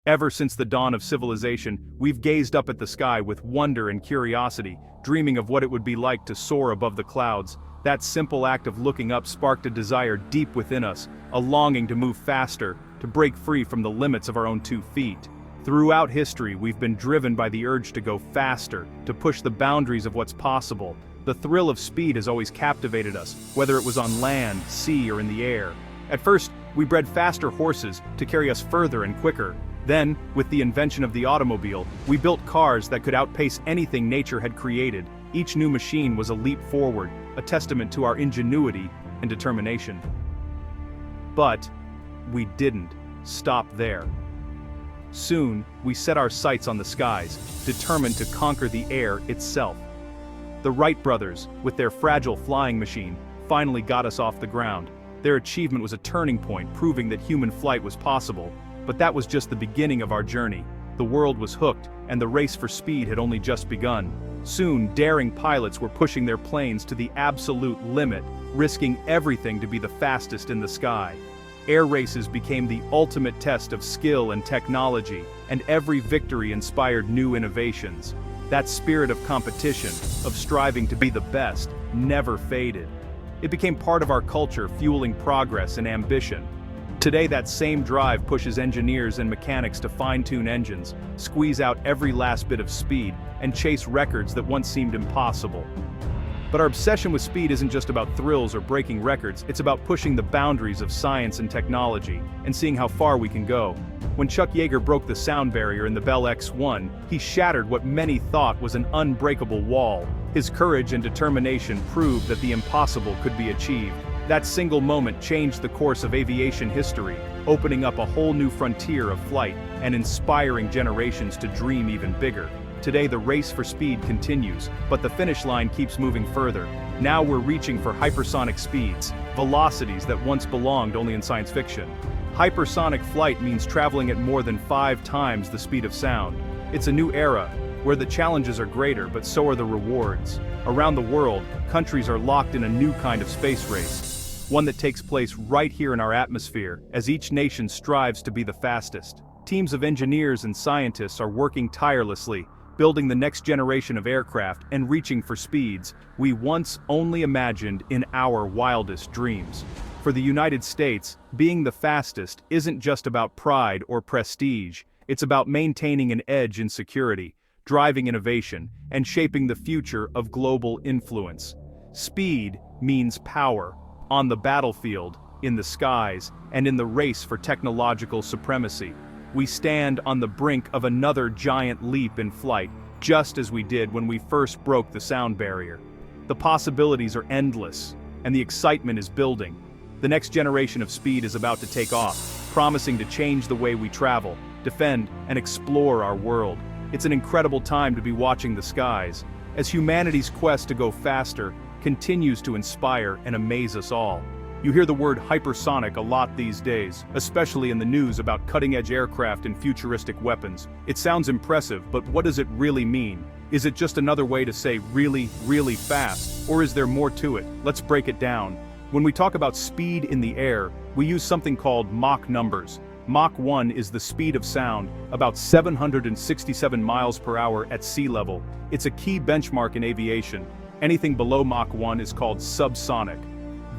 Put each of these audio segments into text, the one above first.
Ever since the dawn of civilization, we've gazed up at the sky with wonder and curiosity, dreaming of what it would be like to soar above the clouds. That simple act of looking up sparked a desire deep within us, a longing to move faster, to break free from the limits of our own 2 feet. Throughout history, we've been driven by the urge to go faster, to push the boundaries of what's possible. The thrill of speed has always captivated us, whether it was on land, sea, or in the air. At first, we bred faster horses to carry us further and quicker. Then, with the invention of the automobile, we built cars that could outpace anything nature had created. Each new machine was a leap forward, a testament to our ingenuity and determination. But we didn't stop there. Soon, we set our sights on the skies, determined to conquer the air itself. The Wright brothers, with their fragile flying machine, finally got us off the ground. Their achievement was a turning point, proving that human flight was possible. But that was just the beginning of our journey. The world was hooked, and the race for speed had only just begun. Soon, daring pilots were pushing their planes to the absolute limit, risking everything to be the fastest in the sky. Air races became the ultimate test of skill and technology, and every victory inspired new innovations. That spirit of competition, of striving to be the best, never faded. It became part of our culture, fueling progress and ambition. Today, that same drive pushes engineers and mechanics to fine-tune engines, squeeze out every last bit of speed, and chase records that once seemed impossible. But our obsession with speed isn't just about thrills or breaking records, it's about pushing the boundaries of science and technology, and seeing how far we can go. When Chuck Yeager broke the sound barrier in the Bell X-1, he shattered what many thought was an unbreakable wall. His courage and determination proved that the impossible could be achieved. That single moment changed the course of aviation history, opening up a whole new frontier of flight and inspiring generations to dream even bigger. Today, the race for speed continues, but the finish line keeps moving further. Now we're reaching for hypersonic speeds, velocities that once belonged only in science fiction. Hypersonic flight means traveling at more than 5 times the speed of sound. It's a new era, where the challenges are greater, but so are the rewards. Around the world, countries are locked in a new kind of space race. One that takes place right here in our atmosphere, as each nation strives to be the fastest. Teams of engineers and scientists are working tirelessly, building the next generation of aircraft and reaching for speeds we once only imagined in our wildest dreams. For the United States, being the fastest isn't just about pride or prestige, it's about maintaining an edge in security, driving innovation, and shaping the future of global influence. Speed means power. On the battlefield, in the skies, and in the race for technological supremacy. We stand on the brink of another giant leap in flight, just as we did when we first broke the sound barrier. The possibilities are endless, and the excitement is building. The next generation of speed is about to take off, promising to change the way we travel, defend, and explore our world. It's an incredible time to be watching the skies, as humanity's quest to go faster continues to inspire and amaze us all. You hear the word hypersonic a lot these days, especially in the news about cutting-edge aircraft and futuristic weapons. It sounds impressive, but what does it really mean? Is it just another way to say really, really fast? Or is there more to it? Let's break it down. When we talk about speed in the air, we use something called Mach numbers. Mach 1 is the speed of sound, about 767 miles per hour at sea level. It's a key benchmark in aviation. Anything below Mach 1 is called subsonic.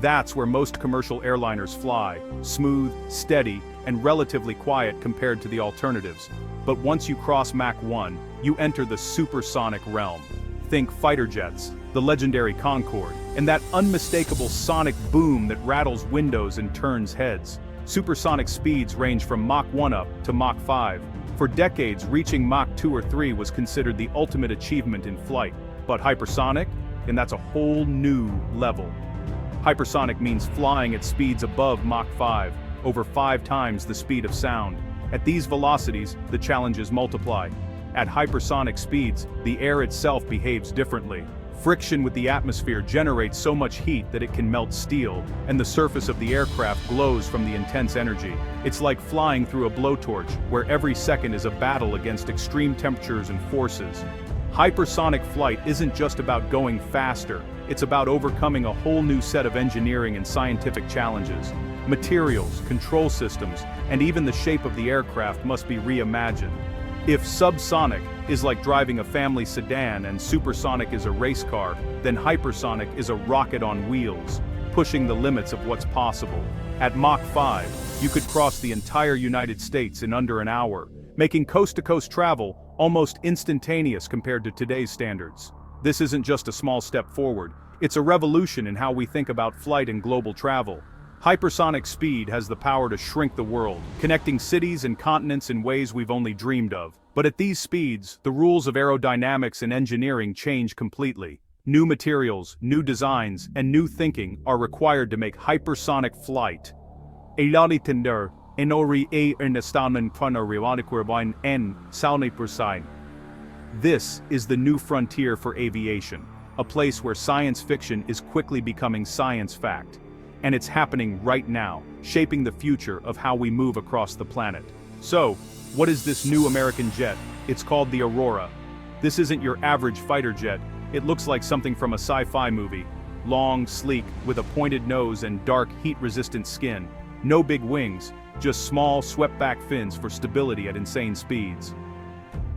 That's where most commercial airliners fly, smooth, steady, and relatively quiet compared to the alternatives. But once you cross Mach 1, you enter the supersonic realm. Think fighter jets, the legendary Concorde, and that unmistakable sonic boom that rattles windows and turns heads. Supersonic speeds range from Mach 1 up to Mach 5. For decades, reaching Mach 2 or 3 was considered the ultimate achievement in flight. But hypersonic? And that's a whole new level. Hypersonic means flying at speeds above Mach 5, over 5 times the speed of sound. At these velocities, the challenges multiply. At hypersonic speeds, the air itself behaves differently. Friction with the atmosphere generates so much heat that it can melt steel, and the surface of the aircraft glows from the intense energy. It's like flying through a blowtorch, where every second is a battle against extreme temperatures and forces. Hypersonic flight isn't just about going faster, it's about overcoming a whole new set of engineering and scientific challenges. Materials, control systems, and even the shape of the aircraft must be reimagined. If subsonic is like driving a family sedan and supersonic is a race car, then hypersonic is a rocket on wheels, pushing the limits of what's possible. At Mach 5, you could cross the entire United States in under an hour, making coast-to-coast travel almost instantaneous compared to today's standards. This isn't just a small step forward, it's a revolution in how we think about flight and global travel. Hypersonic speed has the power to shrink the world, connecting cities and continents in ways we've only dreamed of. But at these speeds, the rules of aerodynamics and engineering change completely. New materials, new designs, and new thinking are required to make hypersonic flight. This is the new frontier for aviation, a place where science fiction is quickly becoming science fact. And it's happening right now, shaping the future of how we move across the planet. So, what is this new American jet? It's called the Aurora. This isn't your average fighter jet, it looks like something from a sci-fi movie. Long, sleek, with a pointed nose and dark, heat-resistant skin. No big wings, just small, swept-back fins for stability at insane speeds.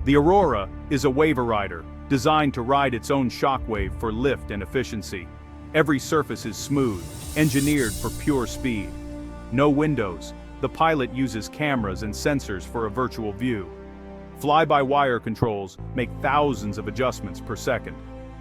The Aurora is a waverider, designed to ride its own shockwave for lift and efficiency. Every surface is smooth, engineered for pure speed. No windows, the pilot uses cameras and sensors for a virtual view. Fly-by-wire controls make thousands of adjustments per second.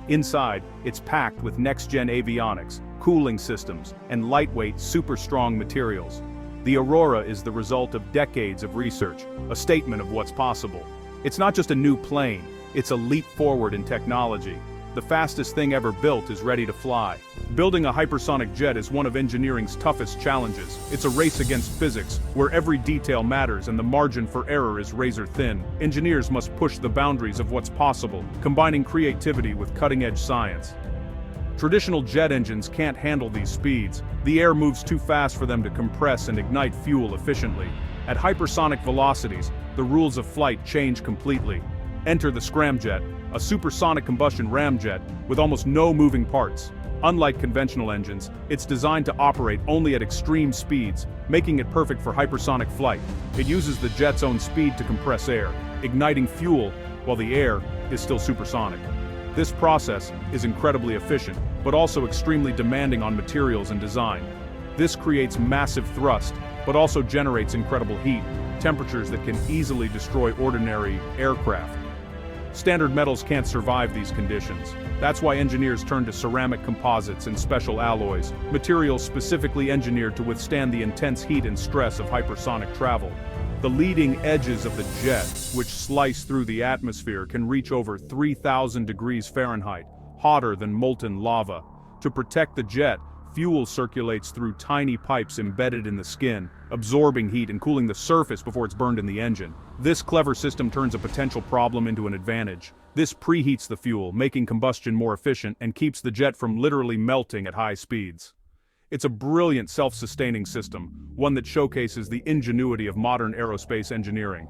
Inside, it's packed with next-gen avionics, cooling systems, and lightweight, super-strong materials. The Aurora is the result of decades of research, a statement of what's possible. It's not just a new plane, it's a leap forward in technology. The fastest thing ever built is ready to fly. Building a hypersonic jet is one of engineering's toughest challenges. It's a race against physics, where every detail matters and the margin for error is razor thin. Engineers must push the boundaries of what's possible, combining creativity with cutting-edge science. Traditional jet engines can't handle these speeds. The air moves too fast for them to compress and ignite fuel efficiently. At hypersonic velocities, the rules of flight change completely. Enter the scramjet, a supersonic combustion ramjet with almost no moving parts. Unlike conventional engines, it's designed to operate only at extreme speeds, making it perfect for hypersonic flight. It uses the jet's own speed to compress air, igniting fuel while the air is still supersonic. This process is incredibly efficient, but also extremely demanding on materials and design. This creates massive thrust, but also generates incredible heat, temperatures that can easily destroy ordinary aircraft. Standard metals can't survive these conditions. That's why engineers turn to ceramic composites and special alloys, materials specifically engineered to withstand the intense heat and stress of hypersonic travel. The leading edges of the jet, which slice through the atmosphere, can reach over 3,000 degrees Fahrenheit, hotter than molten lava. To protect the jet, fuel circulates through tiny pipes embedded in the skin, absorbing heat and cooling the surface before it's burned in the engine. This clever system turns a potential problem into an advantage. This preheats the fuel, making combustion more efficient and keeps the jet from literally melting at high speeds. It's a brilliant self-sustaining system, one that showcases the ingenuity of modern aerospace engineering.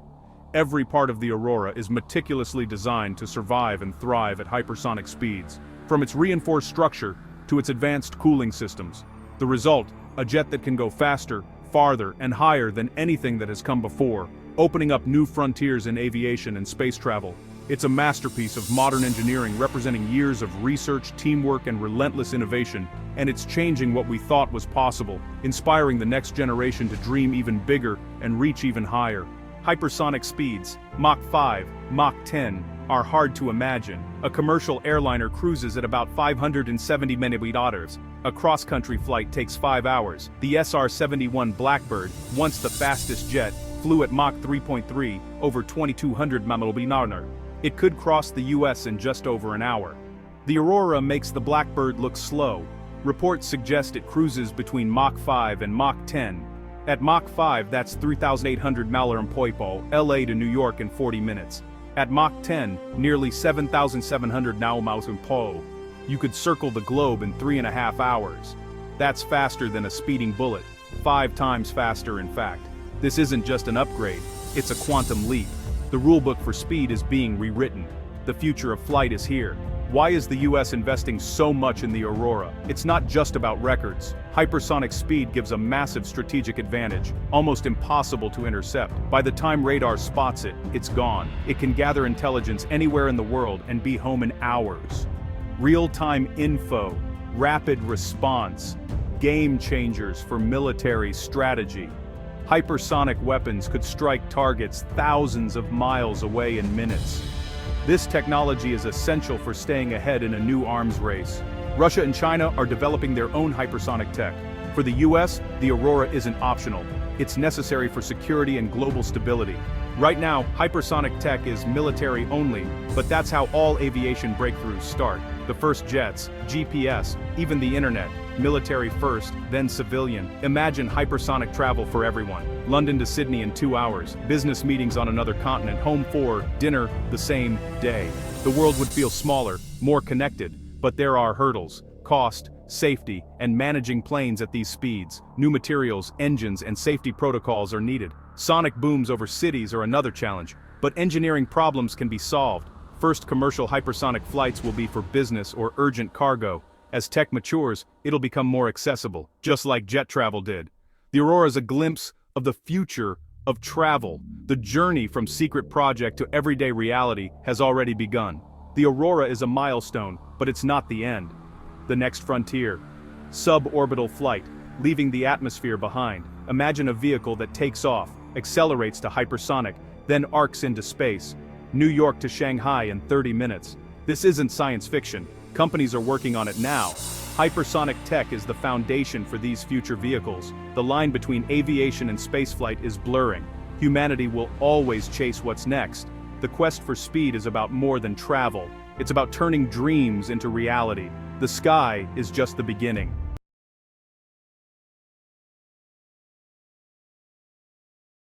Every part of the Aurora is meticulously designed to survive and thrive at hypersonic speeds, from its reinforced structure to its advanced cooling systems. The result, a jet that can go faster, farther, and higher than anything that has come before, opening up new frontiers in aviation and space travel. It's a masterpiece of modern engineering representing years of research, teamwork, and relentless innovation, and it's changing what we thought was possible, inspiring the next generation to dream even bigger and reach even higher. Hypersonic speeds, Mach 5, Mach 10, are hard to imagine. A commercial airliner cruises at about 570 km. A cross-country flight takes 5 hours. The SR-71 Blackbird, once the fastest jet, flew at Mach 3.3, over 2,200 km. It could cross the US in just over an hour. The Aurora makes the Blackbird look slow. Reports suggest it cruises between Mach 5 and Mach 10. At Mach 5, that's 3,800 mph, LA to New York in 40 minutes. At Mach 10, nearly 7,700 mph. You could circle the globe in 3.5 hours. That's faster than a speeding bullet, 5 times faster in fact. This isn't just an upgrade, it's a quantum leap. The rulebook for speed is being rewritten. The future of flight is here. Why is the US investing so much in the Aurora? It's not just about records. Hypersonic speed gives a massive strategic advantage, almost impossible to intercept. By the time radar spots it, it's gone. It can gather intelligence anywhere in the world and be home in hours. Real-time info, rapid response, game changers for military strategy. Hypersonic weapons could strike targets thousands of miles away in minutes. This technology is essential for staying ahead in a new arms race. Russia and China are developing their own hypersonic tech. For the US, the Aurora isn't optional. It's necessary for security and global stability. Right now, hypersonic tech is military only, but that's how all aviation breakthroughs start. The first jets, GPS, even the internet. Military first, then civilian. Imagine hypersonic travel for everyone. London to Sydney in 2 hours, business meetings on another continent, home for dinner the same day. The world would feel smaller, more connected, but there are hurdles: cost, safety, and managing planes at these speeds. New materials, engines, and safety protocols are needed. Sonic booms over cities are another challenge, but engineering problems can be solved. First commercial hypersonic flights will be for business or urgent cargo. As tech matures, it'll become more accessible, just like jet travel did. The Aurora is a glimpse of the future of travel. The journey from secret project to everyday reality has already begun. The Aurora is a milestone, but it's not the end. The next frontier. Suborbital flight, leaving the atmosphere behind. Imagine a vehicle that takes off, accelerates to hypersonic, then arcs into space. New York to Shanghai in 30 minutes. This isn't science fiction. Companies are working on it now. Hypersonic tech is the foundation for these future vehicles. The line between aviation and spaceflight is blurring. Humanity will always chase what's next. The quest for speed is about more than travel. It's about turning dreams into reality. The sky is just the beginning.